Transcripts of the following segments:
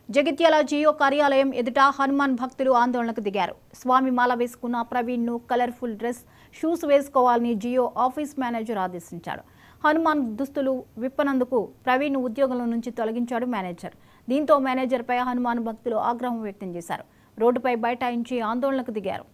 జగిత్యాల జియో కార్యాలయం ఎదుట హనుమాన్ భక్తులు ఆందోళనకు దిగారు. స్వామి మాల వేసుకున్న ప్రవీణ్ ను కలర్ఫుల్ డ్రెస్, షూస్ వేసుకోవాలని జియో ఆఫీస్ మేనేజర్ ఆదేశించాడు. హనుమాన్ దుస్తులు విప్పనందుకు ప్రవీణ్ ఉద్యోగంలో నుంచి తొలగించాడు మేనేజర్. దీంతో మేనేజర్ పై హనుమాన్ భక్తులు ఆగ్రహం వ్యక్తం చేశారు. రోడ్డుపై బైఠాయించి ఆందోళనకు దిగారు.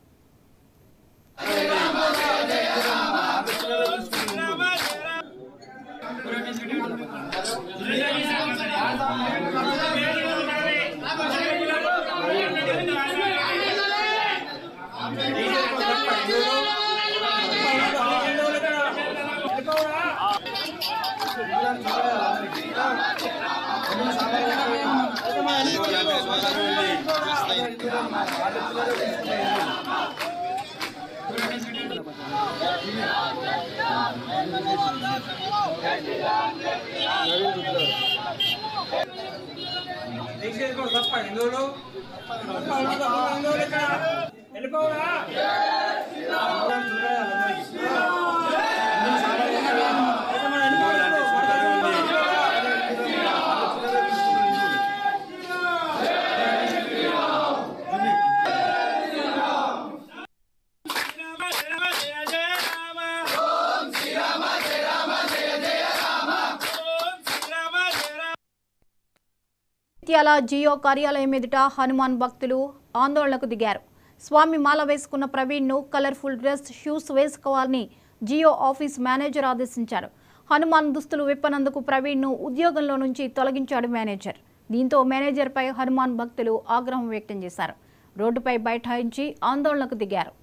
జగిత్యాల జియో కార్యాలయం ఎదుట హనుమాన్ భక్తులు ఆందోళనకు దిగారు. స్వామి మాల వేసుకున్న ప్రవీణ్ ను కలర్ఫుల్ డ్రెస్, షూస్ వేసుకోవాలని జియో ఆఫీస్ మేనేజర్ ఆదేశించారు. హనుమాన్ దుస్తులు విప్పనందుకు ప్రవీణ్ ను ఉద్యోగంలో నుంచి తొలగించాడు మేనేజర్. దీంతో మేనేజర్ పై హనుమాన్ భక్తులు ఆగ్రహం వ్యక్తం చేశారు. రోడ్డుపై బైఠాయించి ఆందోళనకు దిగారు.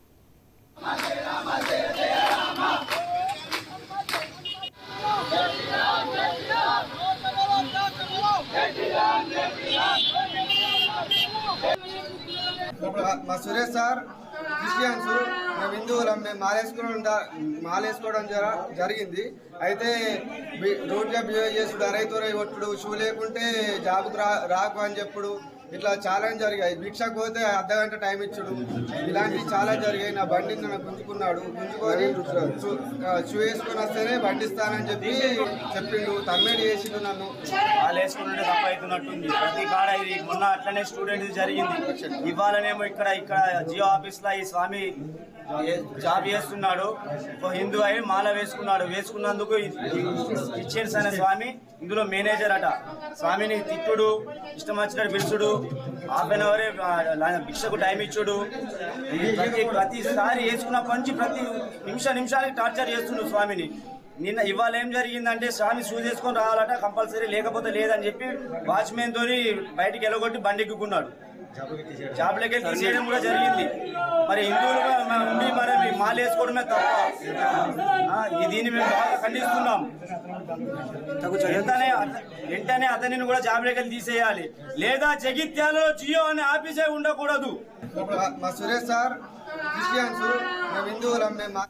మా సురేష్ సార్ క్రిస్టియన్స్, మేము హిందువులం. మేము మాలేసుకోవడం జరిగింది. అయితే రోడ్గా బిహేవ్ చేసుడు, అరైతురై కొట్టుడు, షూ లేకుంటే జాబుకు రాకు అని చెప్పుడు, ఇట్లా చాలా జరిగాయి. భిక్షకు పోతే అర్ధగంట టైం ఇచ్చుడు, ఇలాంటివి చాలా జరిగాయి. నా బండిని నన్ను గుంజుకున్నాడు. గుంజుకొని షూ వేసుకొని వస్తేనే బండి ఇస్తానని చెప్పిండు. తన్మేడి చేసిండు నన్ను. వాళ్ళు వేసుకుంటే తప్ప అవుతున్నట్టుంది. ప్రతి కాడ ఇది మొన్న అట్లనే స్టూడెంట్ జరిగింది. ఇవ్వాలనేమో ఇక్కడ జియో ఆఫీస్ లో ఈ స్వామి జాబ్ చేస్తున్నాడు. హిందూ అయి మాల వేసుకున్నందుకు ఇచ్చేసి అనే స్వామి ఇందులో మేనేజర్ అట. స్వామిని తిట్టుడు, ఇష్టం వచ్చినట్టు పిలుచుడు, హాఫ్ అన్ అవరే భిక్షకు టైం ఇచ్చుడు, ప్రతిసారి వేసుకున్న పంచి ప్రతి నిమిషానికి టార్చర్ చేస్తుండు స్వామిని. నిన్న ఇవాళ ఏం జరిగిందంటే స్వామి షూస్ వేసుకొని రావాలట కంపల్సరీ, లేకపోతే లేదని చెప్పి వాచ్మెన్ తోని బయటికి వెళ్ళగొట్టి బండిక్కున్నాడు. జాబ్లకి తీసేయడం కూడా జరిగింది. మరి హిందువులుగా ఉండి మరి మాల వేసుకోవడమే తప్ప. దీన్ని మేము బాగా ఖండిస్తున్నాం. వెంటనే అతనిని కూడా జాబ్లకి తీసేయాలి, లేదా జగిత్యాలలో జియో అనే ఆఫీసే ఉండకూడదు. మా సురేష్ సార్ క్రిస్టియన్స్, మేము హిందువులం. మేము